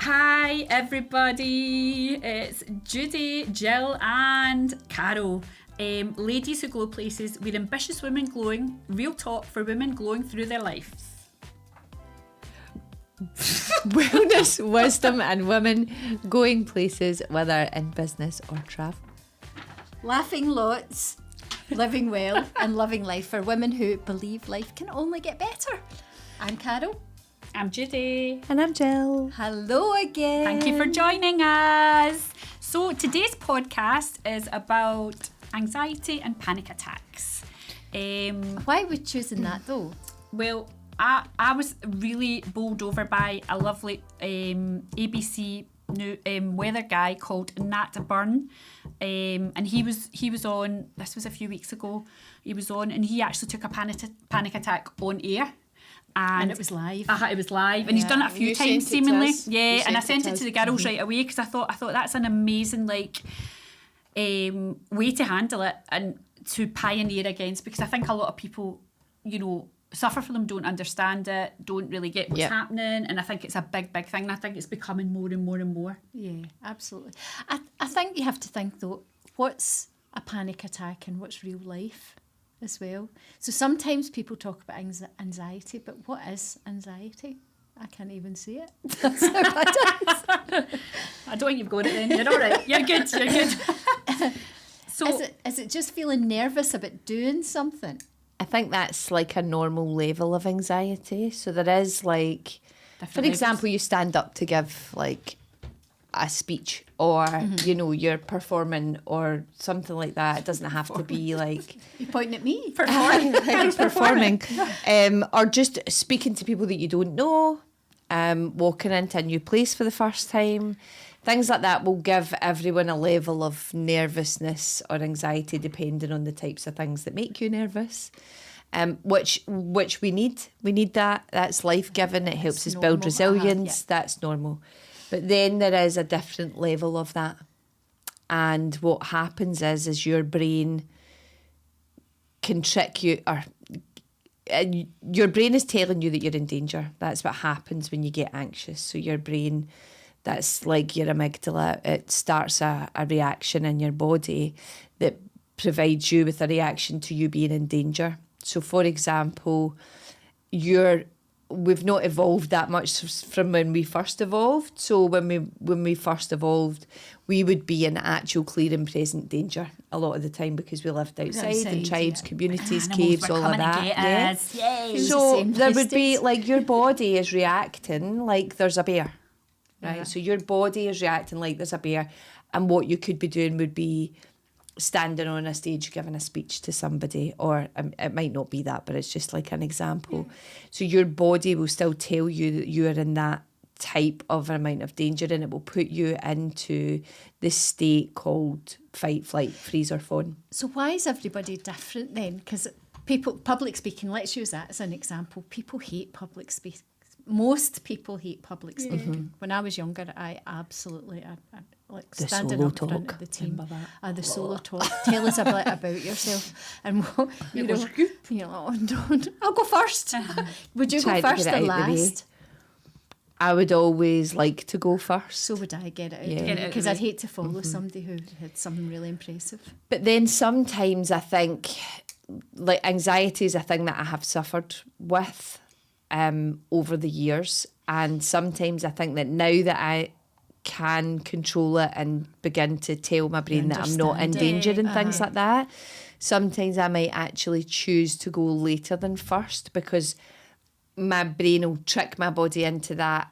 Hi everybody, it's Judi, Gill and Carol. Ladies who glow places, we're ambitious women glowing, real talk for women glowing through their lives. Wellness, wisdom and women going places, whether in business or travel. Laughing lots, living well and loving life for women who believe life can only get better. I'm Carol. I'm Judi. And I'm Gill. Hello again. Thank you for joining us. So today's podcast is about anxiety and panic attacks. Why are we choosing that though? Well, I was really bowled over by a lovely ABC weather guy called Nat Byrne, and he was on. This was a few weeks ago. He was on, and he actually took a panic attack on air. And it was live. It was live, and he's done it a few times seemingly. Yeah, and I sent it to the girls right away because I thought that's an amazing way to handle it and to pioneer against, because I think a lot of people, suffer from them, don't understand it, don't really get what's happening, and I think it's a big thing, and I think it's becoming more and more and more. Yeah, absolutely. I think you have to think though, what's a panic attack and what's real life as well. So sometimes people talk about anxiety, but what is anxiety? I can't even see it. That's how bad it is. I don't think you've got it then. You're all right. You're good. So is it just feeling nervous about doing something? I think that's like a normal level of anxiety. So there is like, for example, you stand up to give like a speech or, you're performing or something like that. It doesn't have to be like... You're pointing at me. Performing. Or just speaking to people that you don't know, walking into a new place for the first time. Things like that will give everyone a level of nervousness or anxiety depending on the types of things that make you nervous. Which we need. We need that. That's life-giving. It helps us build resilience. That's normal. But then there is a different level of that. And what happens is your brain can trick you, or your brain is telling you that you're in danger. That's what happens when you get anxious. So your brain, that's like your amygdala, it starts a reaction in your body that provides you with a reaction to you being in danger. So for example, we've not evolved that much from when we first evolved. So when we first evolved, we would be in actual clear and present danger a lot of the time because we lived outside in tribes, communities, caves, all of that. So there would be like your body is reacting like there's a bear, right? So your body is reacting like there's a bear, and what you could be doing would be standing on a stage giving a speech to somebody, or it might not be that, but it's just like an example. So your body will still tell you that you are in that type of amount of danger, and it will put you into this state called fight, flight, freeze or fawn. So why is everybody different then? Because public speaking, let's use that as an example. People hate public speaking. Most people hate public speaking. Mm-hmm. When I was younger, I absolutely... I like the standing solo up in front talk. of the team. The solo talk. talk. Tell us a bit about yourself. And I'll go first. Would you go first or last? I would always like to go first. So would I, get it out. Because I'd hate to follow somebody who had something really impressive. But then sometimes I think like anxiety is a thing that I have suffered with over the years. And sometimes I think that now that I can control it and begin to tell my brain that I'm not in danger and things like that, sometimes I might actually choose to go later than first, because my brain will trick my body into that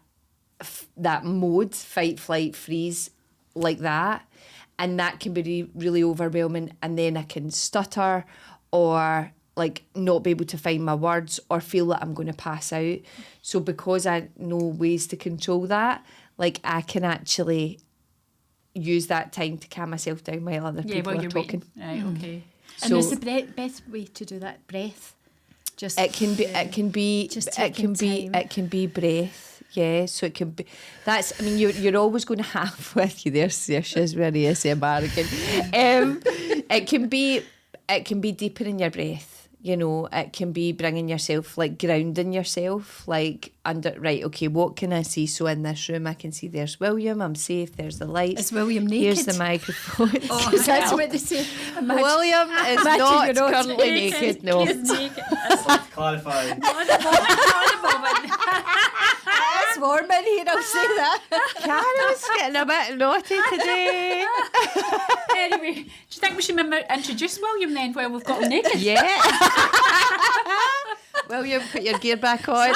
mode, fight, flight, freeze, like that, and that can be really overwhelming, and then I can stutter or like not be able to find my words or feel that I'm going to pass out. So because I know ways to control that, like I can actually use that time to calm myself down while other people are talking. Right, okay. And there's the best way to do that, breath. Just it can be breath. Yeah, so it can be. That's. I mean, you're always going to have with you there. She's very ASMR again. It can be deepening your breath. You know, it can be bringing yourself, like grounding yourself, like right, okay, what can I see? So in this room, I can see there's William, I'm safe, there's the lights. Is William naked? Here's the microphone. Because that's what they say. William is imagine not you're not currently naked, no. He's naked. Clarify. On the moment. It's warm in here, I'll say that. Karen's getting a bit naughty today. Anyway, do you think we should introduce William then while we've got him naked? Yeah. William, put your gear back on.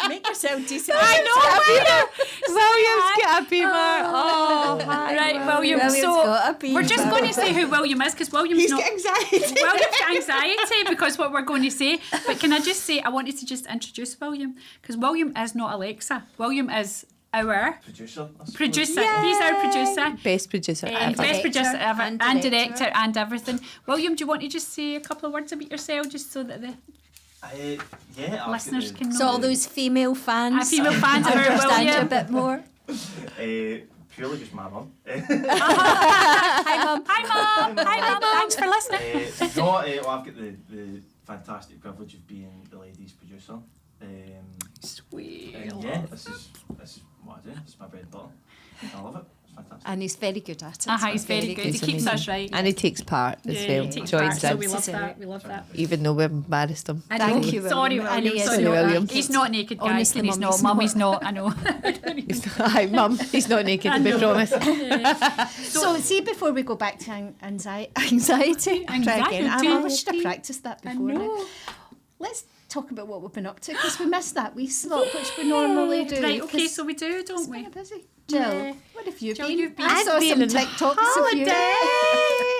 Make yourself decent. I know, William's got a beamer. Oh, hi, Right, William. William's So got a beamer. we're just going to say who William is because William's He's not. got anxiety. William's got anxiety because what we're going to say. But can I just say I wanted to just introduce William because William is not Alexa. William is our Producer. I suppose. producer. He's our producer. Best producer ever. Best producer ever and and director. director and everything. William, do you want to just say a couple of words about yourself just so that the Yeah, listeners can know? So all those female fans, female fans of our understand you a William. bit more. Purely just my mum. Hi, Mum. Hi, Mum. Hi, Mum. Thanks for listening. Well, I've got the fantastic privilege of being the ladies' producer. Sweet. And yeah, this is what I do. It's my bread and butter. I love it. It's fantastic. And he's very good at it. He's very good. He He's keeps us amazing. right. And he takes part as well. he takes Joins part, so in. we love that. We love that. Even though we've embarrassed him. Thank you, William. Sorry, And William. he is Sorry, not William. naked. He's not naked, guys. Honestly, and he's Mum, not. Mum, he's not. I know. Hi, Mum. He's not naked, we promise. So see, before we go back to anxiety. Try again. I should have practiced that before. know. Let's talk about what we've been up to because we missed that wee slot which we normally do. Right, okay, 'cause so we do, it's don't we? kind of busy. Jill, Yeah. what have you Jill, been? you've been- I saw I've some been on TikToks of you. holiday.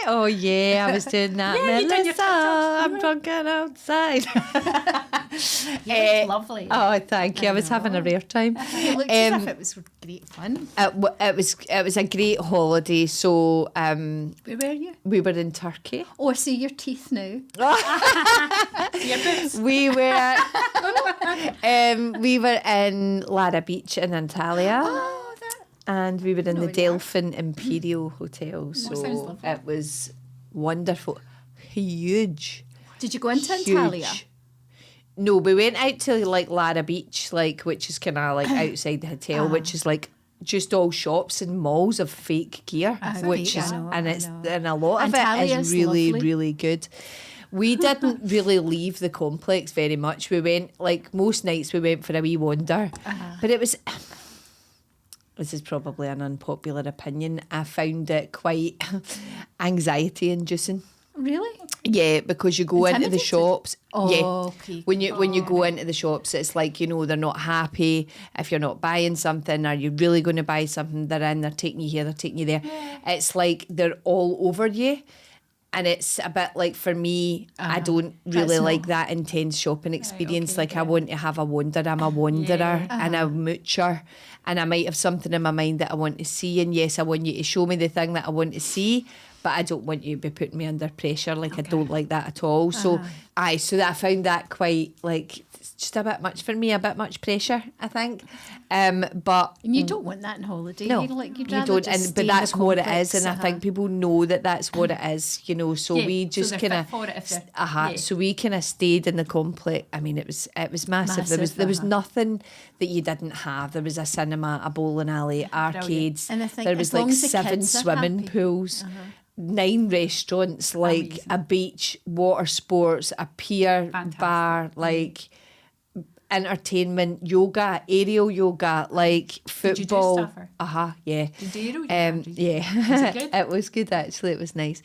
Oh yeah, I was doing that. Yeah, you done your Melissa, I'm drunken outside. Lovely. Oh, thank you. I was having a rare time. It looked as if it was great fun. It was a great holiday. So Where were you? we were in Turkey. Oh, I see your teeth now. Your boobs. We were in Lara Beach in Antalya. Oh, that. And we were in the yeah. Delphin Imperial Hotel. sounds So lovely. it was wonderful. Huge. Did you go into Huge. Antalya? No, we went out to like Lara Beach, like which is kind of like outside the hotel, which is like just all shops and malls of fake gear, which fake, is I know, and I it's know. and a lot of it Antalya's is really lovely. really good. We didn't really leave the complex very much. We went like most nights we went for a wee wander, but it was. This is probably an unpopular opinion. I found it quite anxiety inducing. Really? Yeah, because you go into the Intimidated? shops. Oh, yeah. okay. When you go into the shops, it's like, you know, they're not happy if you're not buying something. Are you really going to buy something? They're taking you here, they're taking you there. It's like they're all over you. And it's a bit like, for me, I don't really That's like not- that intense shopping experience. okay, Like, I want to have a wander. I'm a wanderer and a moocher. And I might have something in my mind that I want to see. And yes, I want you to show me the thing that I want to see. But I don't want you to be putting me under pressure. Like, I don't like that at all. So, so that I found that quite, like, it's just a bit much for me, a bit much pressure, I think. But And you don't want that in holiday. no, You'd you rather don't. just And stay but in the that's what it complex, is, and I think people know that that's what it is. You know, so Yeah, we so just they're kind fit for it if of, they're- yeah. So we kind of stayed in the complex. I mean, it was massive. There was nothing that you didn't have. There was a cinema, a bowling alley, arcades. And I think there was as long like as the 7 kids are swimming happy. pools. 9 restaurants, like a beach, water sports, a pier, Fantastic. bar, like entertainment, yoga, aerial yoga, like Did you do football. stuff, or- Yeah. Did you do Yeah. Was it good? It was good actually. It was nice.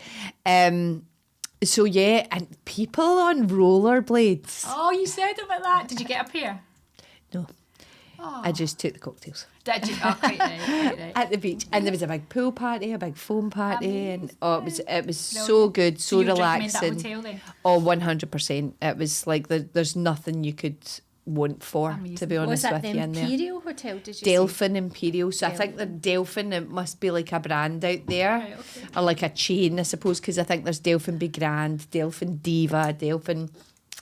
So yeah, and people on rollerblades. Oh, you said about that. Did you get a pair? No. I just took the cocktails Did you? Oh, quite right, quite right. at the beach, and there was a big pool party, a big foam party, and it was so Brilliant. good, so you would recommend that relaxing. hotel then? Oh, 100%. It was like there's nothing you could want for, to Amazing. be Was honest that with the you in there. Imperial Hotel, did you say? Delphin Imperial. So I think the Delphin, it must be like a brand out there. Right, okay. Or like a chain, I suppose, because I think there's Delphin Be Grand, Delphin Diva, Delphin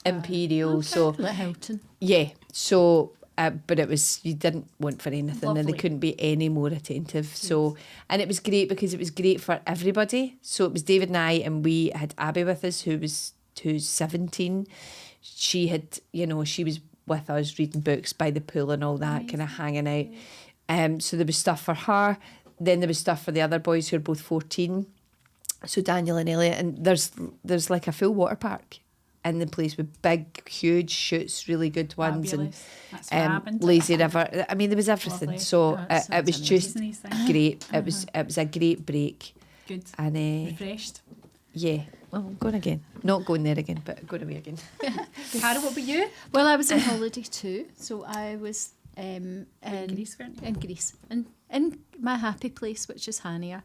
Imperial. So, Like Hilton. yeah. So, but it was, you didn't want for anything and Lovely. they couldn't be any more attentive. So, and it was great because it was great for everybody. So it was David and I, and we had Abby with us, who was who's 17. She had, she was with us reading books by the pool and all that, kind of hanging out. So there was stuff for her. Then there was stuff for the other boys who are both 14. So Daniel and Elliot, and there's like a full water park in the place with big, huge chutes, really good ones, That's and lazy river. I mean, there was everything. Lovely. So it was just amazing. great. It was a great break. Good. And Refreshed. yeah, well, I'm going again. Not going there again, but going away again. Carol, what about you? Well, I was on holiday too, so I was in Greece, weren't you? in Greece, and in my happy place, which is Hania.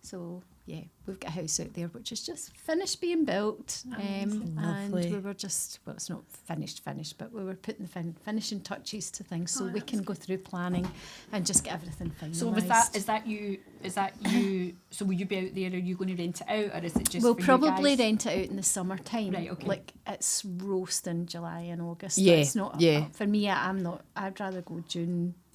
So yeah, we've got a house out there which is just finished being built, and Lovely. we were just, well, it's not finished, but we were putting the finishing touches to things so we can go through planning and just get everything finalised. So is that you? So will you be out there? Are you going to rent it out, or is it just? We'll for you probably guys? rent it out in the summertime. Right, okay. Like it's roasting July and August. Yeah, It's not. yeah. For me, I'm not. I'd rather go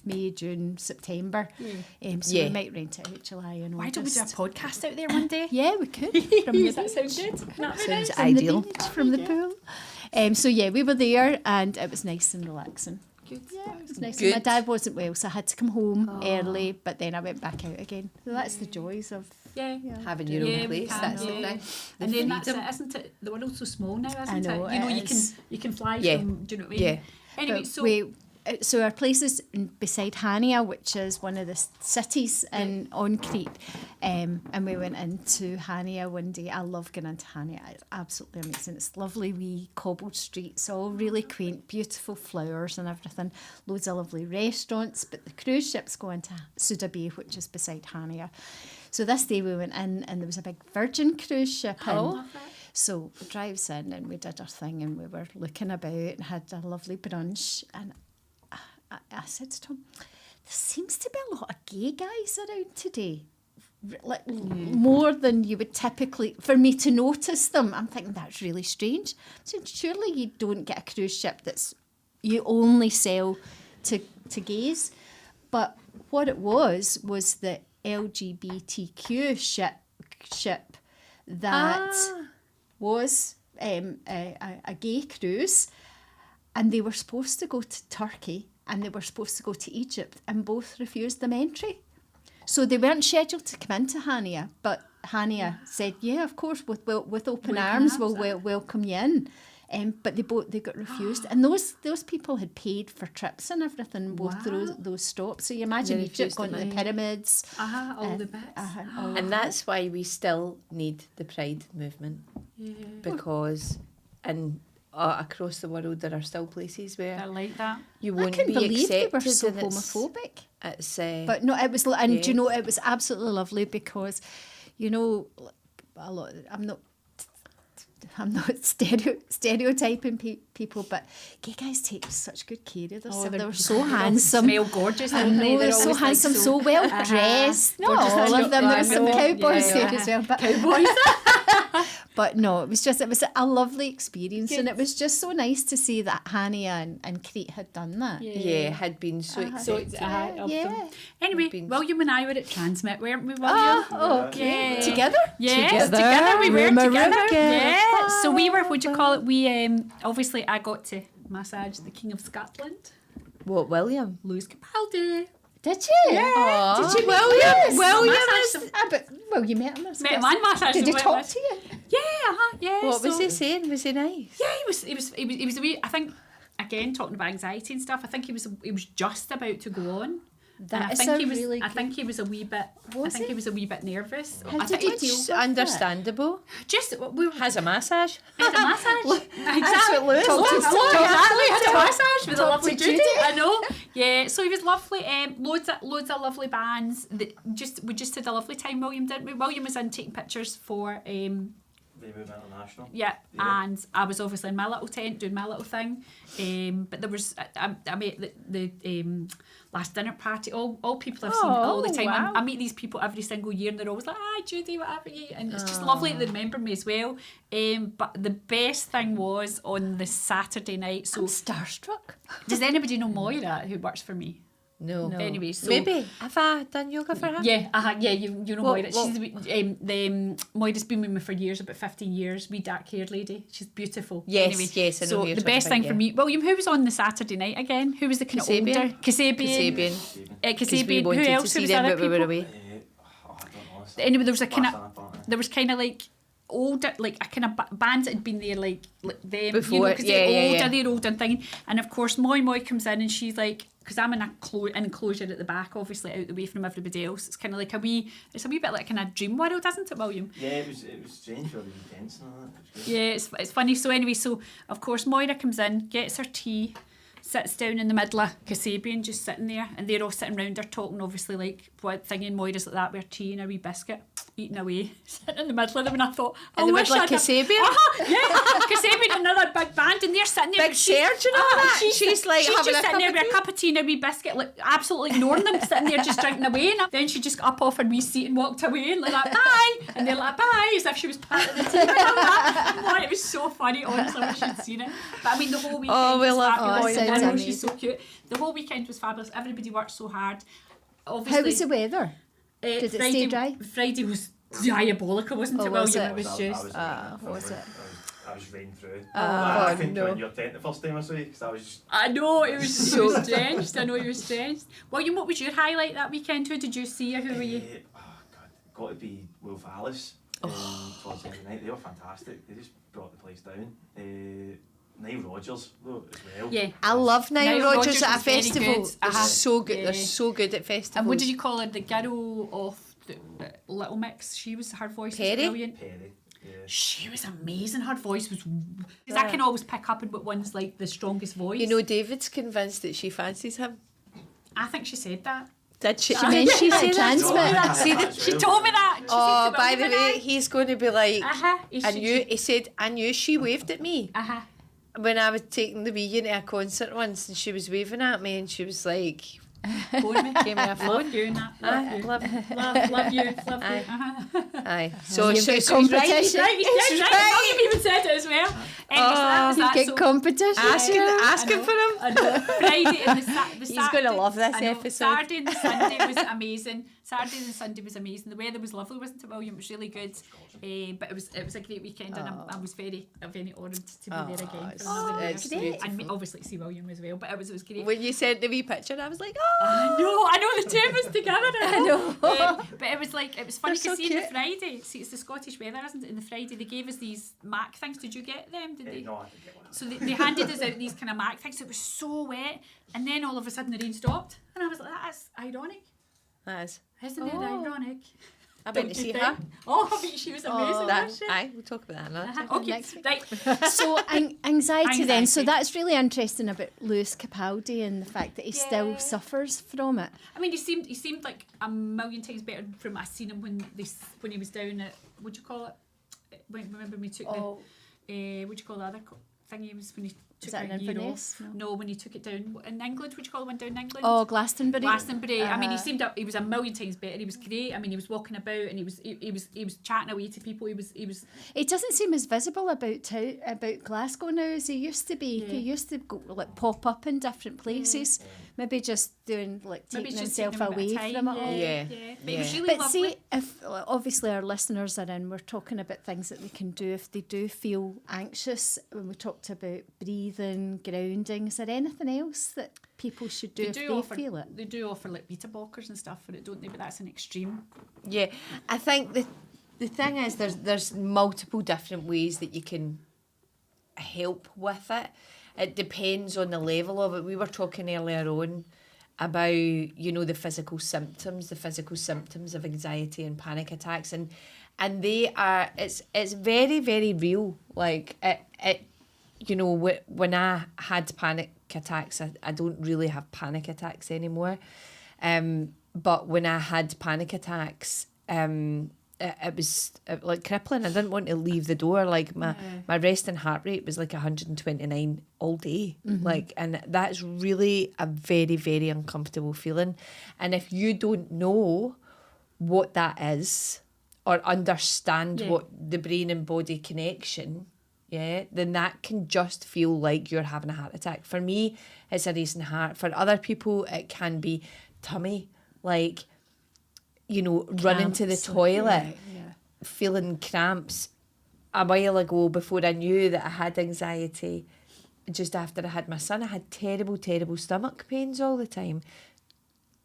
May, June, September. So Yeah. we might rent it out July and Why August. don't we do a podcast out there one day? Yeah, we could. Does that sound good? That sounds From the ideal. beach, from the pool. So yeah, we were there and it was nice and relaxing. Good. Yeah, it was nice. Good. My dad wasn't well, so I had to come home early, but then I went back out again. So that's the joys of Yeah. Having your Yeah, own we place, can, that's the yeah. thing. The And then that's freedom. it, isn't it? The world's so small now, isn't I know, it? You know, it is. you can fly Yeah. from. Do you know what I mean? Yeah. Anyway, But so our place is beside Hania, which is one of the cities on Crete, and we went into Hania one day. I love going into Hania. It's absolutely amazing. It's lovely wee cobbled streets, all really quaint, beautiful flowers and everything. Loads of lovely restaurants. But the cruise ships go into Suda Bay, which is beside Hania. So this day we went in and there was a big Virgin cruise ship in. So we drives in and we did our thing and we were looking about and had a lovely brunch, and I said to Tom, there seems to be a lot of gay guys around today. Like more than you would typically, for me to notice them. I'm thinking that's really strange. So surely you don't get a cruise ship that's you only sell to gays. But what it was the LGBTQ ship that was a gay cruise, and they were supposed to go to Turkey and they were supposed to go to Egypt, and both refused them entry. So they weren't scheduled to come into Hania, but Hania said, yeah, of course, with open arms, we'll welcome you in. But they got refused, and those people had paid for trips and everything, both through those stops. So you imagine They Egypt, refused going to them the in. pyramids. all the bits. And that's why we still need the Pride movement, because across the world there are still places They're where like that. you I won't couldn't be believe they accepted. were so and homophobic. It's But no, it was, and Yeah. do you know, it was absolutely lovely because, you know, a lot. I'm not stereotyping people, but gay guys take such good care of themselves. They were so handsome. Smell gorgeous. I don't know, they? they're so always, like, handsome, so well dressed. No, Gorgeous. all of them. There was some I know. cowboys Yeah. there as well. But Cowboys. But no, it was a lovely experience, and it was just so nice to see that Hania and Crete had done that. had been so So accepted. it's Yeah. Anyway, Been- William and I were at Transmit, weren't we, William? Okay. Yeah. Together? Yes, Together. together we were Rumour, together. rumour. Yeah. So we were. What do you call it? We obviously I got to massage the King of Scotland, What, William? Lewis Capaldi. Did you? Aw. Did you William? Yes. William Well, you met him. Met him and massaged Did he him, talk went to you? Yeah. What was so- he saying? Was he nice? Yeah, he was a wee. I think again talking about anxiety and stuff. I think he was just about to go on. That and is I think a he was. really I good- think he was a wee bit. Was I think he? he was a wee bit nervous. How I did think he deal It's with understandable. just we Has a massage. had a massage. That's what Lewis Talk to- does. talk to- Exactly, had a massage with a talk lovely to Judi. Judi. I know. Yeah, so he was lovely. Loads of lovely bands. We just had a lovely time. William, didn't we? William was in taking pictures for They move international. yeah, Yeah. and I was obviously in my little tent doing my little thing. But there was I met the last dinner party. All people I've seen all the time. wow. I meet these people every single year, and they're always like, "Hi, Judi, whatever you," and it's just lovely that they remember me as well. But the best thing was on the Saturday night. So I'm starstruck. does anybody know Moira who works for me? No. Anyway, so Maybe. Have I done yoga for her? yeah, you know What- Moira. She's Moira's been with me for years, about 15 years. Wee dark haired lady. She's beautiful. Yes, anyway, yes, I know so who you're the talking best about, thing for yeah. me, William, who was on the Saturday night again? Who was the kind of Kasabian. older Kasabian? Because we Kasabian. Who wanted to else? see Who was them, other but we were people? away. I don't know. Anyway, there was a kind Last of time I thought, there was kind of like older, like a kind of band that had been there like them Before, because yeah, yeah. they're older and thing. And of course, Moy comes in and she's like, because I'm in a enclosure at the back, obviously out the way from everybody else. It's kind of like it's a wee bit like kind of dream world, isn't it, William? yeah, it was strange for the weekends and all that. It was good. Yeah, it's funny. So anyway, so of course Moira comes in, gets her tea, sits down in the middle of Kasabian, just sitting there, and they're all sitting round her talking, obviously like what thinking Moira's like that with her tea and a wee biscuit, eating away, sitting in the middle of them, and I thought, In the middle of Kasabian? Kasabian, another big band, and they're sitting there. Big Serge and all that. She's like she's having just a sitting there cup with a cup of tea and a wee biscuit, like absolutely ignoring them, sitting there just drinking away. And then she just got up off her wee seat and walked away and like bye, and they're like bye, as if she was part of the team. It was so funny, honestly. I wish you'd seen it. But I mean, the whole weekend we was love fabulous. Moira. I know Sounds she's so cute. The whole weekend was fabulous. Everybody worked so hard. Obviously, How was the weather? Did it stay dry? Friday was diabolical, wasn't Oh, it, was William? it? It was just. I was rain through. Oh, I couldn't no. go in your tent the first time I saw you because I was just... I know, it was so drenched. I know you were drenched. William, what was your highlight that weekend? Who did you see? Who were you? Oh God, got to be Wolf Alice. Towards the end of the night, they were fantastic. They just brought the place down. Nile Rodgers though as well. Yeah. I love Nile Nile Rodgers Rodgers at a was very festival. good. They're so good. Yeah. They're so good at festivals. And what did you call her? The girl off the Little Mix. Her voice Perry? was brilliant. Perry. Yeah. She was amazing. Her voice was. Because I can always pick up on what one's like the strongest voice. You know, David's convinced that she fancies him. I think she said that. Did she? She mentioned Did she that say that? transmit. See that? She told me that. She Oh, said to by the William way, and he's going to be like, I. he said, I knew she waved at me. When I was taking the wee to a concert once and she was waving at me and she was like, Phone me. gave me a phone. Love you and that. Aye, Love you. love, Love you. Love Aye. you. aye. So, You've so, got so he's right. competition. Right, he's dead right. William even said it as well. Anyway, so that was You that. get So- competition. Asking for him. I know. Friday and the He's gonna love this I know, episode. Saturday and the Sunday was amazing. Saturday and the Sunday was amazing. The weather was lovely, wasn't it, William? It was really good. But it was a great weekend, and I was very honoured to be there again for another year. it's beautiful. And obviously see William as well. But it was great. When you sent the wee picture, I was like, I know the two of us together. I know. But it was funny They're because so see in the cute. Friday, see it's the Scottish weather, isn't it? In the Friday they gave us these Mac things. Did you get them? Did they? No, I didn't get one. So they handed us out these kind of Mac things. It was so wet, and then all of a sudden the rain stopped, and I was like, "That's ironic, That's. isn't it? Ironic." I Don't went to you see think? her. Oh, I bet she was amazing. That, wasn't she? aye, we'll talk about that another time. Okay, Next week. right. So anxiety then. So Anxiety. that's really interesting about Lewis Capaldi and the fact that he still Yeah. suffers from it. I mean, he seemed like a million times better from I seen him when he was down at what do you call it? Remember we took the what do you call the other thing he was when he took that a in year Inverness? off? No, when he took it down in England. What do you call the one down in England? Oh, Glastonbury. Glastonbury. I mean, he was a million times better. He was great. I mean, he was walking about and he was chatting away to people. He was. He doesn't seem as visible about Glasgow now as he used to be. Yeah. He used to go, like pop up in different places. Maybe just doing like Maybe taking it's just himself taking him a bit away of from time, it all. Yeah. But it was really But lovely. see, if obviously our listeners are in, we're talking about things that they can do if they do feel anxious. When we talked about breathing, grounding, is there anything else that people should do if they feel it? They do offer like beta blockers and stuff for it, don't they? But that's an extreme. Yeah, I think the thing is there's multiple different ways that you can help with it. It depends on the level of it. We were talking earlier on about, the physical symptoms of anxiety and panic attacks, and they are it's very, very real. Like it when I had panic attacks, I don't really have panic attacks anymore. But when I had panic attacks, it was like crippling. I didn't want to leave the door. Like my resting heart rate was like 129 all day. Like, and that's really a very, very uncomfortable feeling. And if you don't know what that is or understand what the brain and body connection, yeah, then that can just feel like you're having a heart attack. For me, it's a racing heart. For other people, it can be tummy, like, you know, running to the Cramps, toilet, yeah. feeling cramps. A while ago, before I knew that I had anxiety, just after I had my son, I had terrible, terrible stomach pains all the time.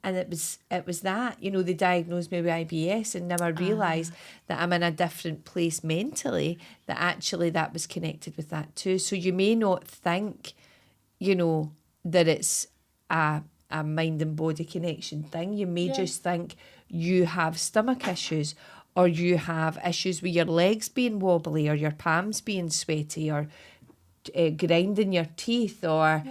And it was that, you know, they diagnosed me with IBS and never realised that I'm in a different place mentally, that actually that was connected with that too. So you may not think, you know, that it's a mind and body connection thing. You may just think you have stomach issues, or you have issues with your legs being wobbly, or your palms being sweaty, or grinding your teeth, or...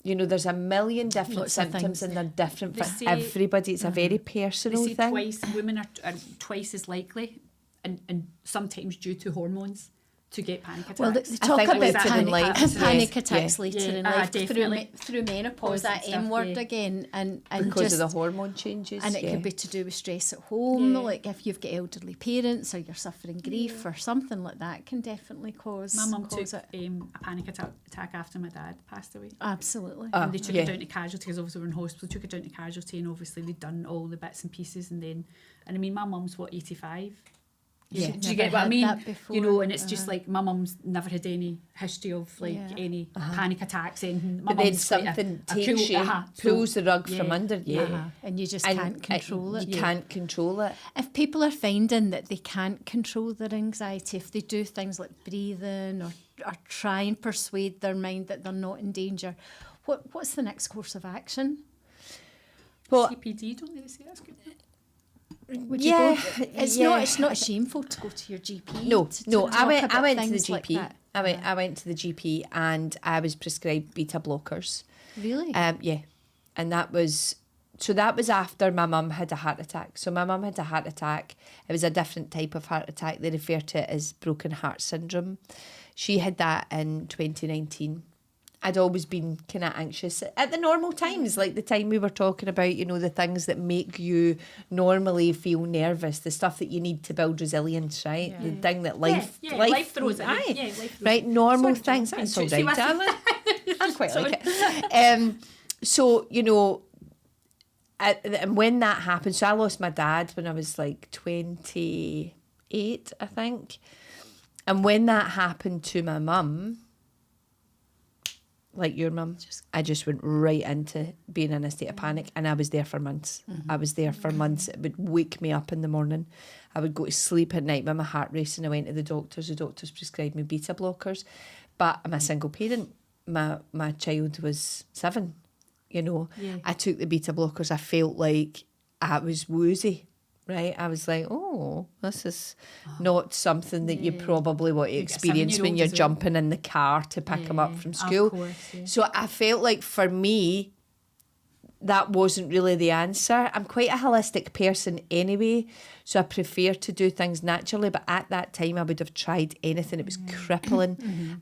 You know, there's a million different Lots of symptoms things. and they're different They for say- everybody. It's a very They personal say thing. women are twice as likely, and sometimes due to hormones, to get panic attacks. Well, they talk think about later in panic, life, panic yeah, attacks yeah. later in Yeah, life definitely. through menopause, Pause and that stuff, M word yeah. again, and Because just, of the hormone changes. and it yeah. could be to do with stress at home, Yeah. like if you've got elderly parents or you're suffering grief or something like that, can definitely cause. My mum took cause it. a panic attack after my dad passed away. Absolutely. And they took yeah. her down to casualty, because obviously we're in hospital, took her down to casualty, and obviously they'd done all the bits and pieces, and I mean, my mum's 85. Yeah. Do you Never get what I had mean? that before. You know, and it's just like my mum's never had any history of like Yeah. any panic attacks, anything. My But then mum's quite something a takes cool- you, pulls the rug from yeah. under you. And you just And can't control it. You can't control it. If people are finding that they can't control their anxiety, if they do things like breathing or try and persuade their mind that they're not in danger, what's the next course of action? Well, CPD, don't they say that's good? Would yeah, you go, it's not shameful to go to your GP. No, to no. talk I about went to the things like GP. that. I went to the GP and I was prescribed beta blockers. Really? Yeah, and that was after my mum had a heart attack. So my mum had a heart attack. It was a different type of heart attack. They refer to it as broken heart syndrome. She had that in 2019. I'd always been kind of anxious at the normal times, like the time we were talking about, you know, the things that make you normally feel nervous, the stuff that you need to build resilience, right? The thing that life throws it. aye. Yeah, life throws Right, it. normal Sorry, things. John, That's all see right, what- darling. I quite like it. So, you know, and when that happened, so I lost my dad when I was like 28, I think. And when that happened to my mum, like your mum, I just went right into being in a state of panic, and I was there for months. I was there for months. It would wake me up in the morning. I would go to sleep at night with my heart racing. I went to the doctors. The doctors prescribed me beta blockers. But I'm a single parent. My child was 7, you know. Yeah. I took the beta blockers. I felt like I was woozy. Right, I was like, oh, this is not something that you probably want to You've got a experience when 7-year-old you're as well. jumping in the car to pick him up from school. Of course, yeah. So I felt like for me, that wasn't really the answer. I'm quite a holistic person anyway, so I prefer to do things naturally. But at that time, I would have tried anything. It was crippling.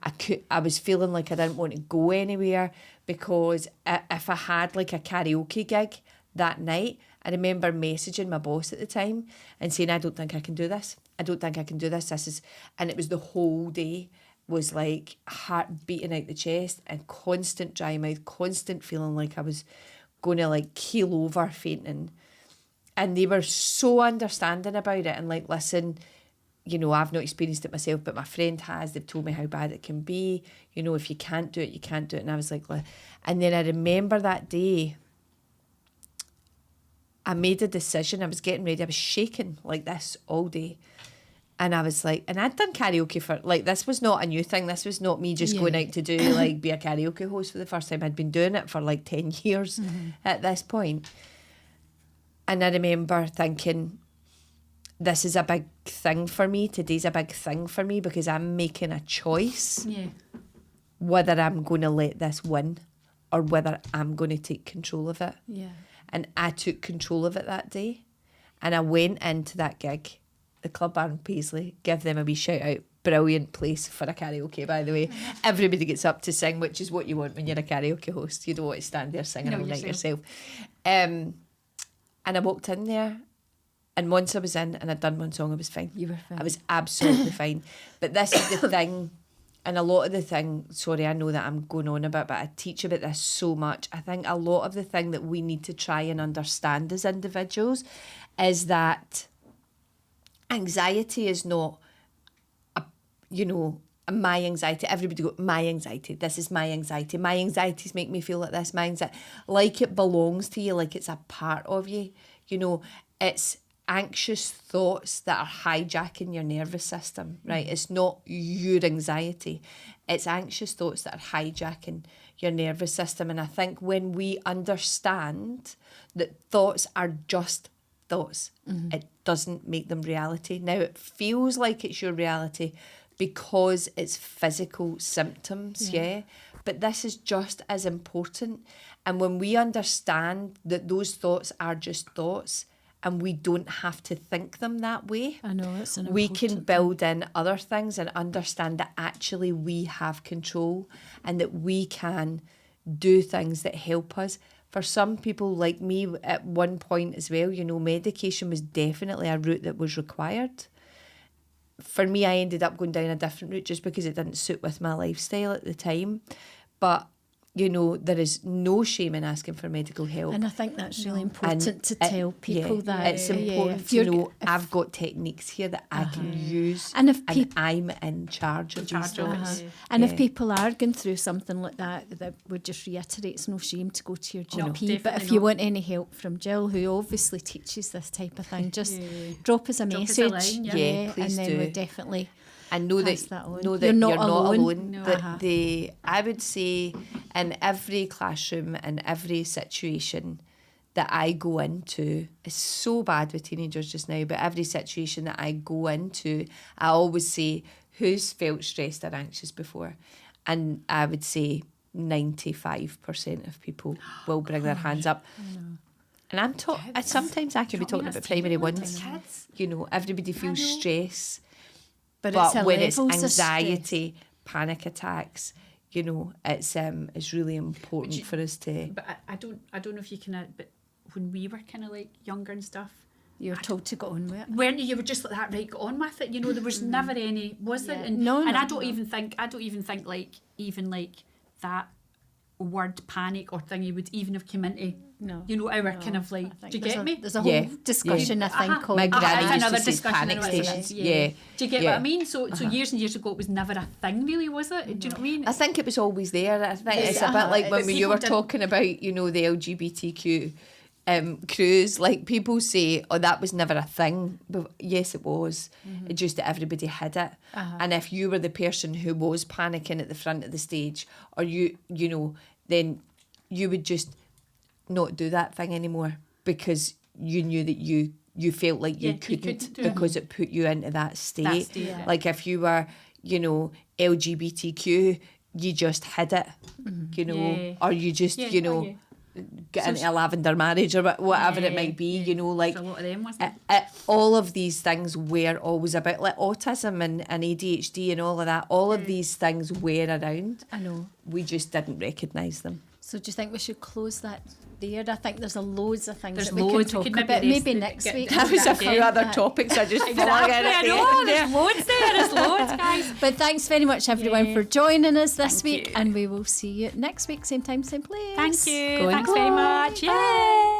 I was feeling like I didn't want to go anywhere, because if I had like a karaoke gig that night, I remember messaging my boss at the time and saying, I don't think I can do this. I don't think I can do this. And it was the whole day was like heart beating out the chest and constant dry mouth, constant feeling like I was going to like keel over fainting. And they were so understanding about it and like, listen, you know, I've not experienced it myself, but my friend has. They've told me how bad it can be. You know, if you can't do it, you can't do it. And I was like, and then I remember that day, I made a decision. I was getting ready. I was shaking like this all day. And I was like, and I'd done karaoke for, like, this was not a new thing. This was not me just going out to do, like, be a karaoke host for the first time. I'd been doing it for like 10 years at this point. And I remember thinking, this is a big thing for me. Today's a big thing for me, because I'm making a choice Yeah. whether I'm going to let this win or whether I'm going to take control of it. Yeah. And I took control of it that day. And I went into that gig, the Club Bar in Paisley, give them a wee shout out. Brilliant place for a karaoke, by the way. Everybody gets up to sing, which is what you want when you're a karaoke host. You don't want to stand there singing all night yourself. And I walked in there, and once I was in and I'd done one song, I was fine. You were fine. I was absolutely fine. But this is the thing and a lot of the thing, sorry, I know that I'm going on a bit, but I teach about this so much. I think a lot of the thing that we need to try and understand as individuals is that anxiety is not, my anxiety. Everybody go, my anxiety. This is my anxiety. My anxieties make me feel like this. My anxiety, like it belongs to you, like it's a part of you. It's anxious thoughts that are hijacking your nervous system, right? It's not your anxiety. It's anxious thoughts that are hijacking your nervous system. And I think when we understand that thoughts are just thoughts, it doesn't make them reality. Now, it feels like it's your reality because it's physical symptoms, yeah? But this is just as important. And when we understand that those thoughts are just thoughts, and we don't have to think them that way. I know, it's an we important can build in other things and understand that actually we have control and that we can do things that help us. For some people like me at one point as well, medication was definitely a route that was required. For me, I ended up going down a different route just because it didn't suit with my lifestyle at the time. But there is no shame in asking for medical help. And I think that's really important to tell people that. It's important to know I've got techniques here that I can use and I'm in charge of these thoughts. And if people are going through something like that would just reiterate, it's no shame to go to your GP. But if you want any help from Gill, who obviously teaches this type of thing, just drop us a message. Us a line, please and then do. we'll definitely... And know that you're not alone. No. That I would say in every classroom, in every situation that I go into, it's so bad with teenagers just now, but every situation that I go into, I always say, who's felt stressed or anxious before? And I would say 95% of people will bring their hands up. And sometimes I could be talking about primary ones. Everybody feels stress. But when it's anxiety, panic attacks, it's really important for us to. But I don't know if you can. But when we were kind of like younger and stuff, you were told to go on with it. Weren't you? You were just like that, right? Go on with it. There was never any, was there? And I don't even think like even like that word panic or thing you would even have come into. Our kind of like, do you get me? There's a whole discussion, I think, on my granny used another to say discussion panic stations. Do you get what I mean? So years and years ago, it was never a thing, really, was it? Do you know what I mean? I think it was always there. I think it's a bit like when you were talking about, the LGBTQ cruise. Like people say, oh, that was never a thing. But yes, it was. It just that everybody had it. And if you were the person who was panicking at the front of the stage, or then you would just not do that thing anymore because you knew that you felt like you couldn't because it put you into that state. Like if you were, LGBTQ, you just hid it, or you just, get into a lavender marriage or whatever it might be, like a lot of them, wasn't all of these things were always about, like autism and ADHD and all of that. All of these things were around. I know. We just didn't recognise them. So do you think we should close that there? I think there's loads of things There's that we can loads. talk We could about. Maybe maybe next week. There was a few other topics I just flung in at the end there. There's loads there. There's loads, guys. But thanks very much, everyone, for joining us this week. And we will see you next week, same time, same place. Thank you. Go and Thanks go. very much. Yay.